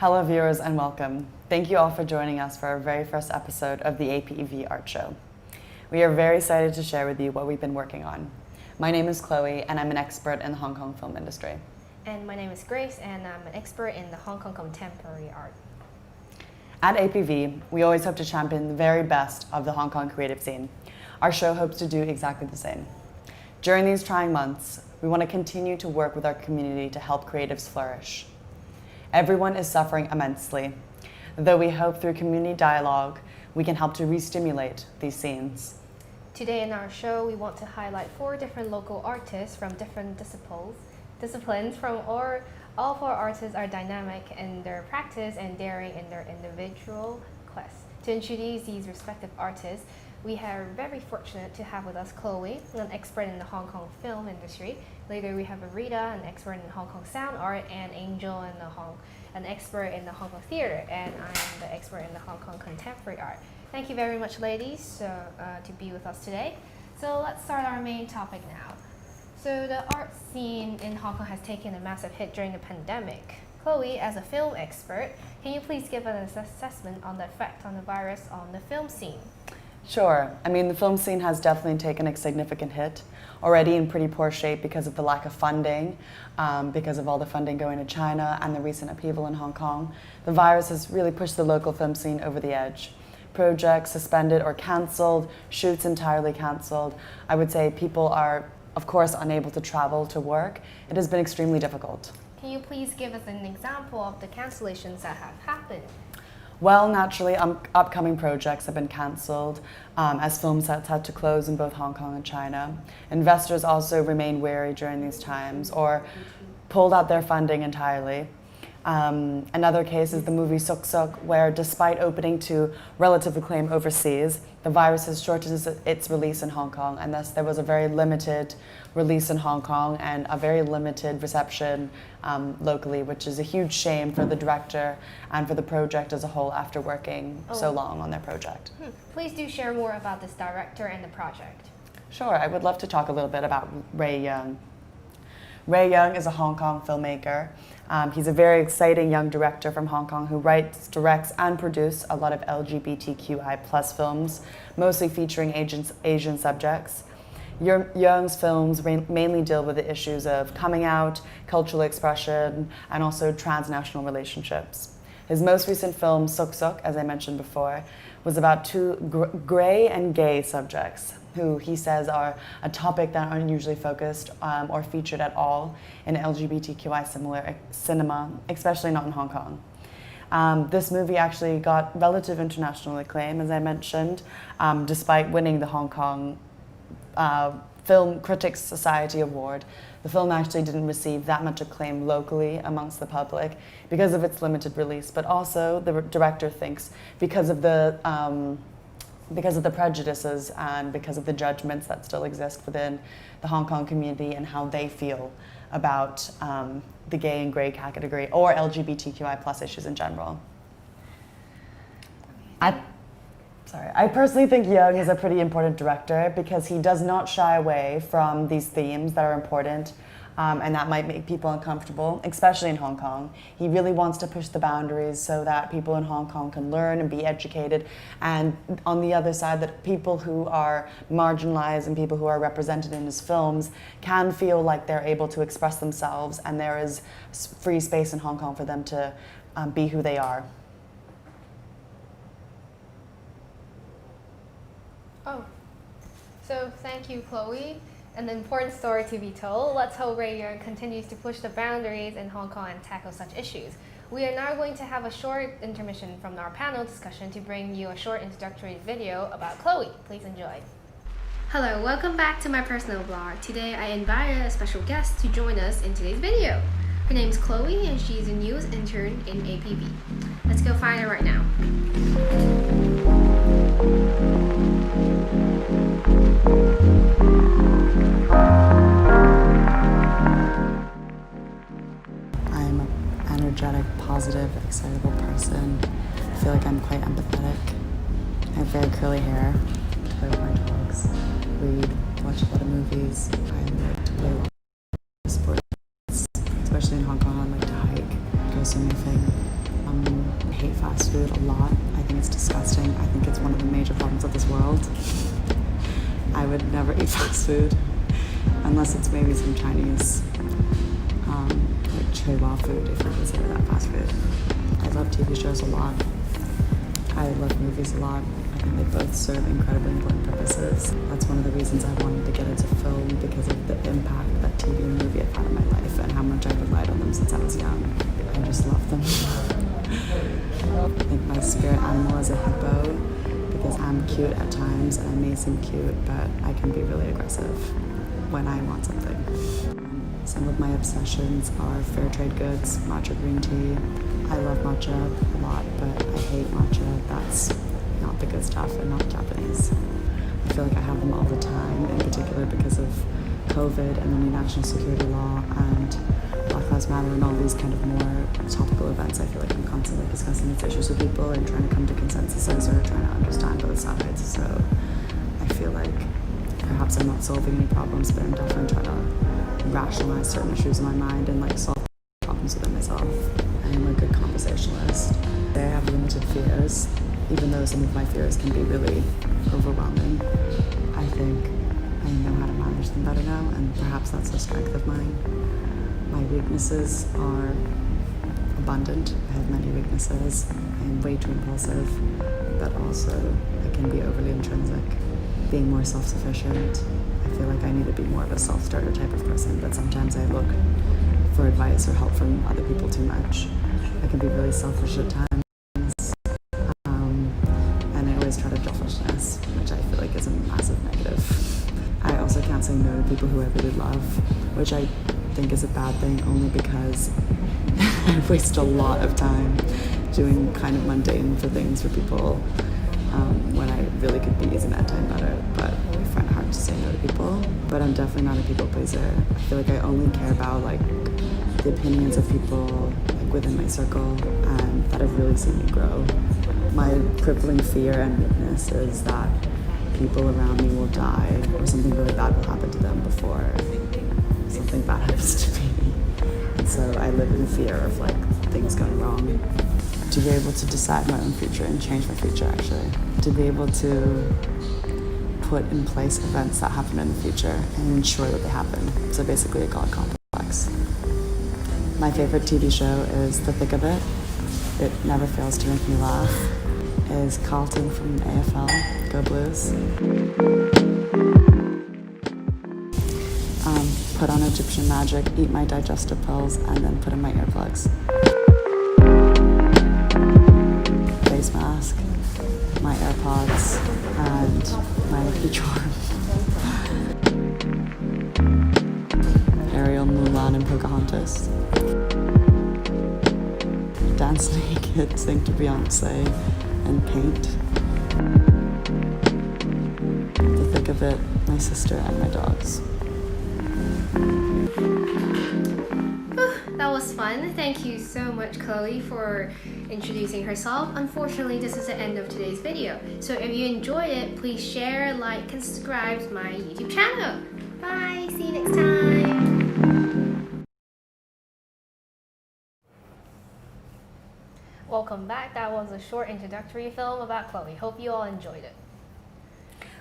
Hello viewers and welcome. Thank you all for joining us for our very first episode of the APV Art Show. We are very excited to share with you what we've been working on. My name is Chloe and I'm an expert in the Hong Kong film industry. And my name is Grace and I'm an expert in the Hong Kong contemporary art. At APV, we always hope to champion the very best of the Hong Kong creative scene. Our show hopes to do exactly the same. During these trying months, we want to continue to work with our community to help creatives flourish. Everyone is suffering immensely, though we hope through community dialogue, we can help to re-stimulate these scenes. Today in our show, we want to highlight 4 different local artists from different disciplines from all 4 artists are dynamic in their practice and daring in their individual quests. To introduce these respective artists, we are very fortunate to have with us Chloe, an expert in the Hong Kong film industry. Later we have Rita, an expert in Hong Kong sound art, and Angel, an expert in the Hong Kong theater, and I'm the expert in the Hong Kong contemporary art. Thank you very much, ladies, to be with us today. So let's start our main topic now. So the art scene in Hong Kong has taken a massive hit during the pandemic. Chloe, as a film expert, can you please give us an assessment on the effect on the virus on the film scene? Sure. I mean, the film scene has definitely taken a significant hit, already in pretty poor shape because of the lack of funding, because of all the funding going to China and the recent upheaval in Hong Kong. The virus has really pushed the local film scene over the edge. Projects suspended or cancelled, shoots entirely cancelled. I would say people are, of course, unable to travel to work. It has been extremely difficult. Can you please give us an example of the cancellations that have happened? Well, naturally, upcoming projects have been cancelled as film sets had to close in both Hong Kong and China. Investors also remained wary during these times or pulled out their funding entirely. Another case is the movie Suk Suk, where despite opening to relative acclaim overseas, the virus has shortened its release in Hong Kong, and thus there was a very limited release in Hong Kong and a very limited reception locally, which is a huge shame for the director and for the project as a whole after working so long on their project. Please do share more about this director and the project. Sure, I would love to talk a little bit about Ray Young. Ray Young is a Hong Kong filmmaker. He's a very exciting young director from Hong Kong who writes, directs, and produces a lot of LGBTQI+ films, mostly featuring Asian subjects. Young's films mainly deal with the issues of coming out, cultural expression, and also transnational relationships. His most recent film, Suk Suk, as I mentioned before, was about 2 grey and gay subjects who he says are a topic that aren't usually focused or featured at all in LGBTQI similar cinema, especially not in Hong Kong. This movie actually got relative international acclaim, as I mentioned, despite winning the Hong Kong Film Critics Society Award. The film actually didn't receive that much acclaim locally amongst the public because of its limited release, but also the director thinks because of the prejudices and because of the judgments that still exist within the Hong Kong community and how they feel about the gay and grey category or LGBTQI+ issues in general. I personally think Young is a pretty important director because he does not shy away from these themes that are important and that might make people uncomfortable, especially in Hong Kong. He really wants to push the boundaries so that people in Hong Kong can learn and be educated, and on the other side, that people who are marginalized and people who are represented in his films can feel like they're able to express themselves and there is free space in Hong Kong for them to be who they are. Oh, so thank you, Chloe. An important story to be told. Let's hope Ray Young continues to push the boundaries in Hong Kong and tackle such issues. We are now going to have a short intermission from our panel discussion to bring you a short introductory video about Chloe. Please enjoy. Hello, welcome back to my personal blog. Today I invited a special guest to join us in today's video. Her name is Chloe and she's a news intern in APV. Let's go find her right now. I'm an energetic, positive, excitable person. I feel like I'm quite empathetic. I have very curly hair. I play with my dogs. Read, watch a lot of movies. I like to play a lot of sports, especially in Hong Kong. I like to hike, go swimming. I hate fast food a lot. I think it's disgusting. I think it's one of the major problems of this world. I would never eat fast food unless it's maybe some Chinese, like Choi food, if you consider that fast food. I love TV shows a lot. I love movies a lot. I think they both serve incredibly important purposes. That's one of the reasons I wanted to get into film, because of the impact that TV and movie have had in my life and how much I've relied on them since I was young. I just love them. I think my spirit animal is a hippo, because I'm cute at times and I may seem cute, but I can be really aggressive when I want something. Some of my obsessions are fair trade goods, matcha green tea. I love matcha a lot, but I hate matcha. That's not the good stuff and not Japanese. I feel like I have them all the time, in particular because of COVID and the new national security law and Black Lives Matter and all these kind of more topical events. I feel like I'm constantly discussing these issues with people and trying to come to consensuses or trying to understand both sides. So I feel like perhaps I'm not solving any problems, but I'm definitely trying to rationalize certain issues in my mind and like solve problems within myself. I am a good conversationalist. I have limited fears, even though some of my fears can be really overwhelming. I think I know how to manage them better now, and perhaps that's a strength of mine. My weaknesses are abundant. I have many weaknesses. I am way too impulsive, but also I can be overly intrinsic. Being more self-sufficient. I feel like I need to be more of a self-starter type of person, but sometimes I look for advice or help from other people too much. I can be really selfish at times, and I always try to selfishness, which I feel like is a massive negative. I also can't say no to people who I really love, which I think is a bad thing only because I waste a lot of time doing kind of mundane things for people when I really could be using that time better. But I find it hard to say no to people. But I'm definitely not a people pleaser. I feel like I only care about like the opinions of people like within my circle and that have really seen me grow. My crippling fear and weakness is that people around me will die or something really bad will happen to them before something bad happens to me. And so I live in fear of like things going wrong. To be able to decide my own future and change my future, actually. To be able to put in place events that happen in the future and ensure that they happen. So basically a God complex. My favorite TV show is The Thick of It. It never fails to make me laugh. Is Carlton from AFL, Go Blues. Put on Egyptian magic, eat my digestive pills, and then put in my earplugs. Face mask, my AirPods, and my lucky charm. Ariel, Mulan, and Pocahontas. Dance naked, sing to Beyonce, and paint. The Thick of It, my sister, and my dogs. That was fun. Thank you so much, Chloe, for introducing herself. Unfortunately, this is the end of today's video. So if you enjoyed it, please share, like, and subscribe to my YouTube channel. Bye! See you next time! Welcome back. That was a short introductory film about Chloe. Hope you all enjoyed it.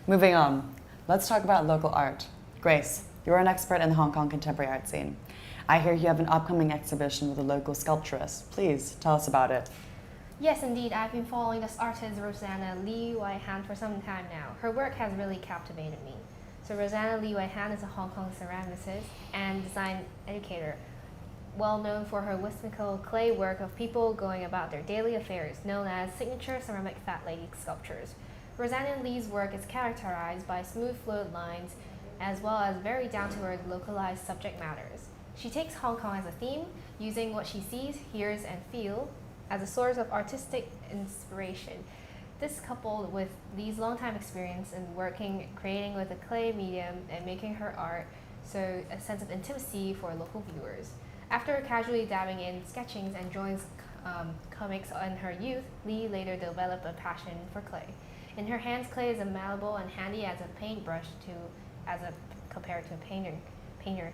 Moving on, let's talk about local art. Grace, you're an expert in the Hong Kong contemporary art scene. I hear you have an upcoming exhibition with a local sculpturist. Please tell us about it. Yes, indeed. I've been following this artist, Rosanna Lee Wai-Han, for some time now. Her work has really captivated me. So Rosanna Lee Wai-Han is a Hong Kong ceramicist and design educator, well known for her whimsical clay work of people going about their daily affairs, known as signature ceramic fat lady sculptures. Rosanna Lee's work is characterized by smooth fluid lines, as well as very down-to-earth localized subject matters. She takes Hong Kong as a theme, using what she sees, hears, and feels as a source of artistic inspiration. This coupled with Lee's long-time experience in creating with a clay medium and making her art, so a sense of intimacy for local viewers. After casually dabbing in sketchings and drawing comics in her youth, Lee later developed a passion for clay. In her hands, clay is malleable and handy as a paintbrush compared to a painter.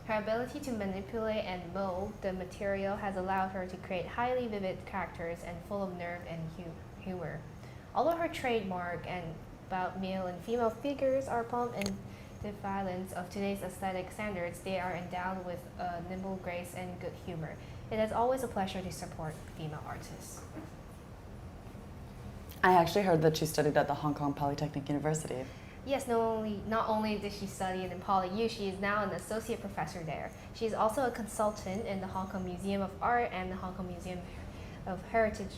Her ability to manipulate and mold the material has allowed her to create highly vivid characters and full of nerve and humor. Although her trademark and about male and female figures are plump and defiant of today's aesthetic standards, they are endowed with a nimble grace and good humor. It is always a pleasure to support female artists. I actually heard that she studied at the Hong Kong Polytechnic University. Yes, not only did she study in PolyU, she is now an associate professor there. She is also a consultant in the Hong Kong Museum of Art and the Hong Kong Museum of Heritage,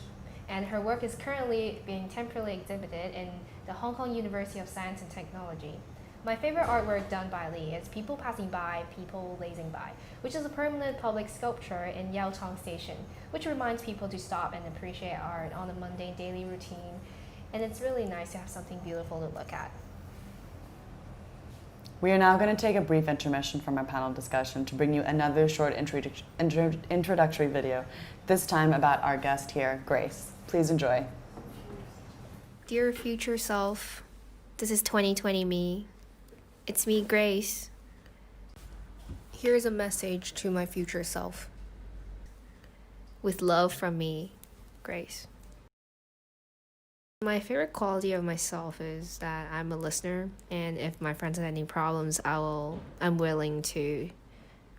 and her work is currently being temporarily exhibited in the Hong Kong University of Science and Technology. My favorite artwork done by Lee is People Passing By, People Lazing By, which is a permanent public sculpture in Yau Tong Station, which reminds people to stop and appreciate art on a mundane daily routine, and it's really nice to have something beautiful to look at. We are now going to take a brief intermission from our panel discussion to bring you another short introductory video, this time about our guest here, Grace. Please enjoy. Dear future self, this is 2020 me. It's me, Grace. Here's a message to my future self. With love from me, Grace. My favorite quality of myself is that I'm a listener, and if my friends have any problems, I'm willing to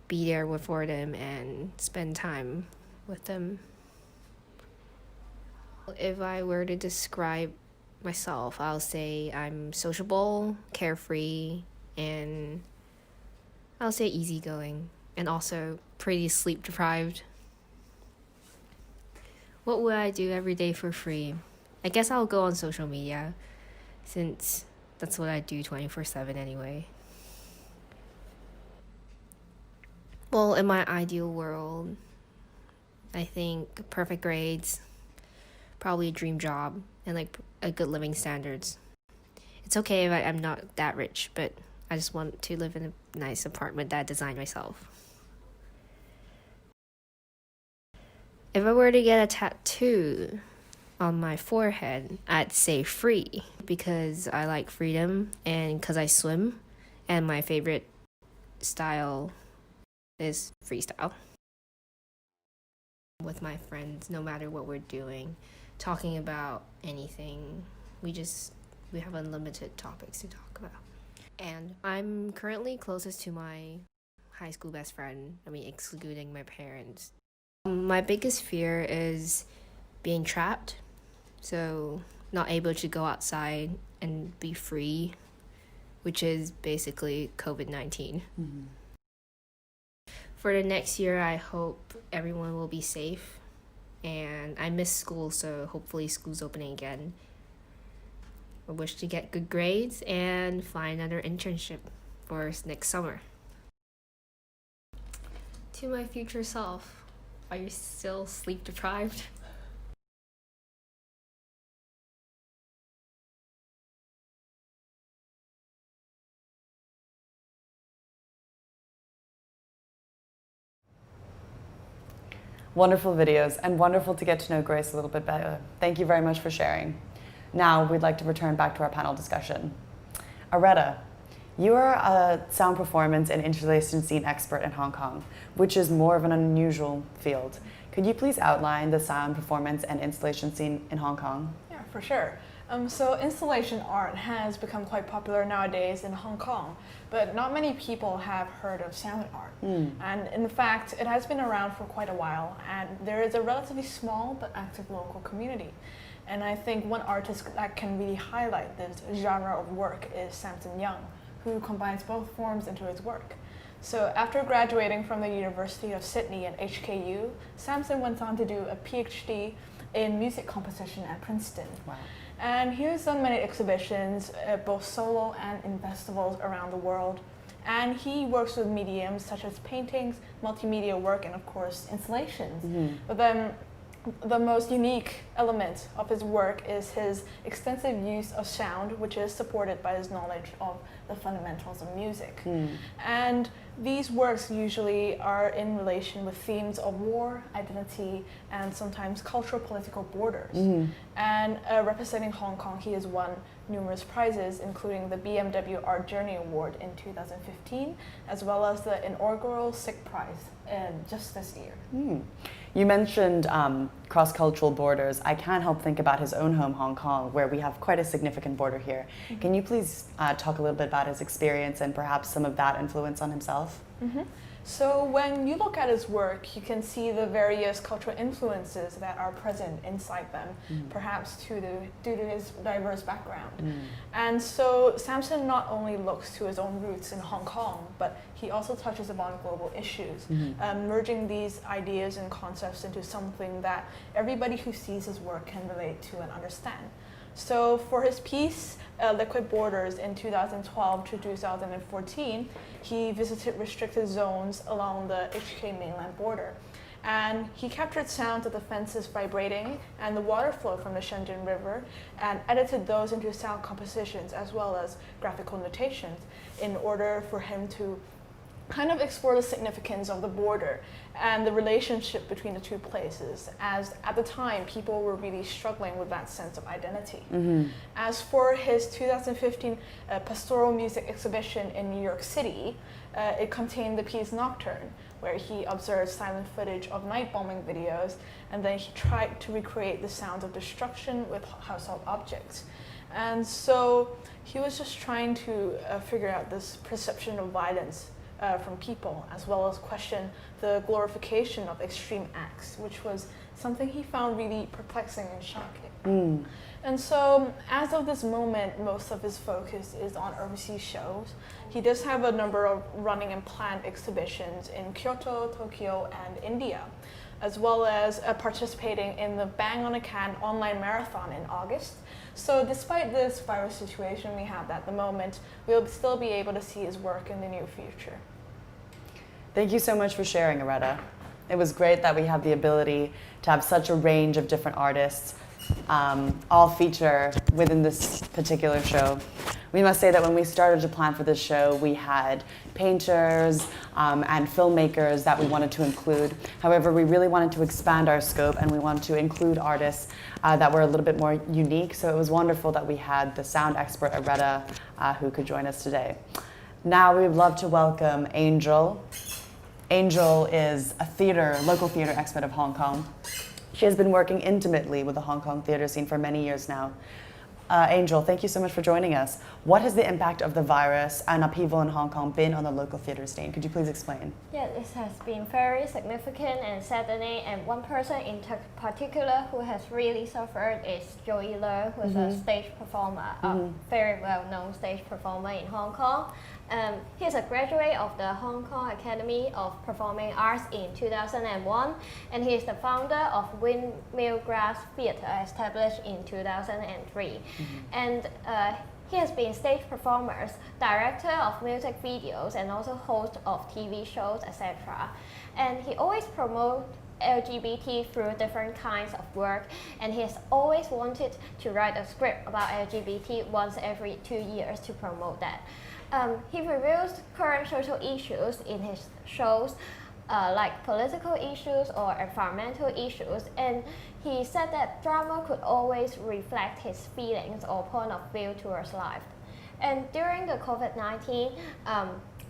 be there for them and spend time with them. If I were to describe myself, I'll say I'm sociable, carefree, and I'll say easygoing, and also pretty sleep deprived. What would I do every day for free? I guess I'll go on social media, since that's what I do 24/7 anyway. Well, in my ideal world, I think perfect grades, probably a dream job, and like a good living standards. It's okay if I'm not that rich, but I just want to live in a nice apartment that I designed myself. If I were to get a tattoo on my forehead, I'd say free, because I like freedom and because I swim, and my favorite style is freestyle. With my friends, no matter what we're doing, talking about anything, we have unlimited topics to talk about. And I'm currently closest to my high school best friend, excluding my parents. My biggest fear is being trapped. So not able to go outside and be free, which is basically COVID-19. Mm-hmm. For the next year, I hope everyone will be safe. And I miss school, so hopefully school's opening again. I wish to get good grades and find another internship for next summer. To my future self, are you still sleep deprived? Wonderful videos, and wonderful to get to know Grace a little bit better. Thank you very much for sharing. Now we'd like to return back to our panel discussion. Areta, you are a sound performance and installation scene expert in Hong Kong, which is more of an unusual field. Could you please outline the sound performance and installation scene in Hong Kong? Yeah, for sure. So installation art has become quite popular nowadays in Hong Kong, but not many people have heard of sound art. And in fact, it has been around for quite a while, and there is a relatively small but active local community. And I think one artist that can really highlight this genre of work is Samson Young, who combines both forms into his work. So after graduating from the University of Sydney and HKU, Samson went on to do a PhD in music composition at Princeton. Wow. And he has done many exhibitions, both solo and in festivals around the world. And he works with mediums such as paintings, multimedia work, and of course installations. Mm-hmm. But then the most unique element of his work is his extensive use of sound, which is supported by his knowledge of the fundamentals of music. And these works usually are in relation with themes of war, identity, and sometimes cultural political borders. And representing Hong Kong, he has won numerous prizes, including the BMW Art Journey Award in 2015, as well as the inaugural SICK Prize just this year. You mentioned cross-cultural borders. I can't help think about his own home, Hong Kong, where we have quite a significant border here. Can you please talk a little bit about his experience and perhaps some of that influence on himself? So when you look at his work, you can see the various cultural influences that are present inside them, perhaps due to his diverse background. And so Samson not only looks to his own roots in Hong Kong, but he also touches upon global issues, merging these ideas and concepts into something that everybody who sees his work can relate to and understand. So for his piece, Liquid Borders in 2012 to 2014, he visited restricted zones along the HK mainland border. And he captured sounds of the fences vibrating and the water flow from the Shenzhen River and edited those into sound compositions as well as graphical notations in order for him to kind of explore the significance of the border and the relationship between the two places, as at the time people were really struggling with that sense of identity. As for his 2015 pastoral music exhibition in New York City, it contained the piece Nocturne, where he observed silent footage of night bombing videos, and then he tried to recreate the sounds of destruction with household objects. And so he was just trying to figure out this perception of violence from people, as well as question the glorification of extreme acts, which was something he found really perplexing and shocking. And so, as of this moment, most of his focus is on overseas shows. He does have a number of running and planned exhibitions in Kyoto, Tokyo, and India, as well as participating in the Bang on a Can online marathon in August. So despite this virus situation we have at the moment, we'll still be able to see his work in the near future. Thank you so much for sharing, Areta. It was great that we have the ability to have such a range of different artists all feature within this particular show. We must say that when we started to plan for this show, we had painters and filmmakers that we wanted to include. However, we really wanted to expand our scope and we wanted to include artists that were a little bit more unique. So it was wonderful that we had the sound expert, Areta, who could join us today. Now we would love to welcome Angel. Angel is a local theater expert of Hong Kong. She has been working intimately with the Hong Kong theater scene for many years now. Angel, thank you so much for joining us. What has the impact of the virus and upheaval in Hong Kong been on the local theater scene? Could you please explain? Yeah, this has been very significant and saddening, and one person in particular who has really suffered is Joey Leung, who is a stage performer, a very well-known stage performer in Hong Kong. He's a graduate of the Hong Kong Academy of Performing Arts in 2001, and he is the founder of Windmill Grass Theatre, established in 2003. And he has been stage performer, director of music videos, and also host of TV shows, etc. And he always promotes LGBT through different kinds of work, and he has always wanted to write a script about LGBT once every 2 years to promote that. He reveals current social issues in his shows, like political issues or environmental issues, and he said that drama could always reflect his feelings or point of view towards life. And during the COVID-19,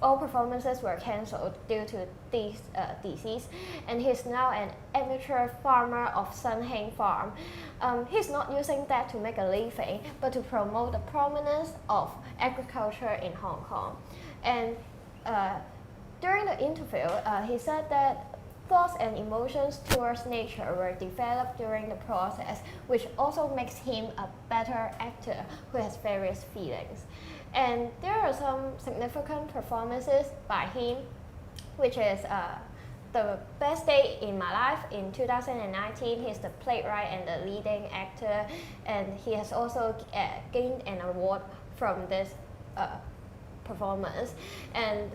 all performances were cancelled due to this disease, and he's now an amateur farmer of Sun Heng Farm. He's not using that to make a living, but to promote the prominence of agriculture in Hong Kong. And during the interview, he said that thoughts and emotions towards nature were developed during the process, which also makes him a better actor who has various feelings. And there are some significant performances by him, which is The Best Day in My Life in 2019. He's the playwright and the leading actor, and he has also gained an award from this performance. And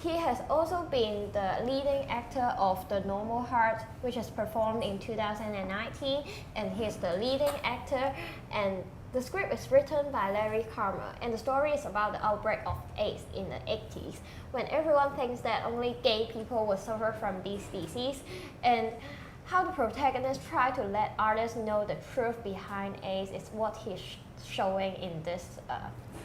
he has also been the leading actor of The Normal Heart, which is performed in 2019, and he's the leading actor, and the script is written by Larry Kramer, and the story is about the outbreak of AIDS in the 80s, when everyone thinks that only gay people will suffer from this disease, and how the protagonist try to let artists know the truth behind AIDS is what he's showing in this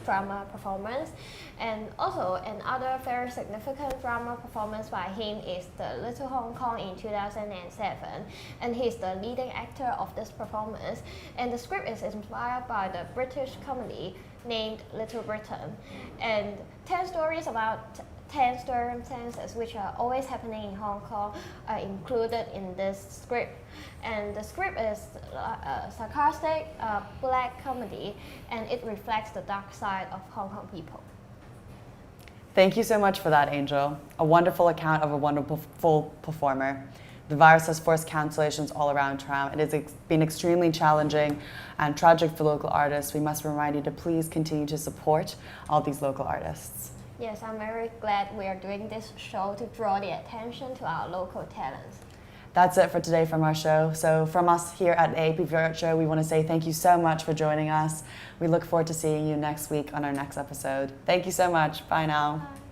drama performance. And also another very significant drama performance by him is The Little Hong Kong in 2007, and he's the leading actor of this performance, and the script is inspired by the British comedy named Little Britain, and 10 stories about 10 circumstances which are always happening in Hong Kong are included in this script. And the script is a sarcastic black comedy, and it reflects the dark side of Hong Kong people. Thank you so much for that, Angel. A wonderful account of a wonderful performer. The virus has forced cancellations all around town. It has been extremely challenging and tragic for local artists. We must remind you to please continue to support all these local artists. Yes, I'm very glad we are doing this show to draw the attention to our local talents. That's it for today from our show. So from us here at the APV Art Show, we want to say thank you so much for joining us. We look forward to seeing you next week on our next episode. Thank you so much. Bye now. Bye.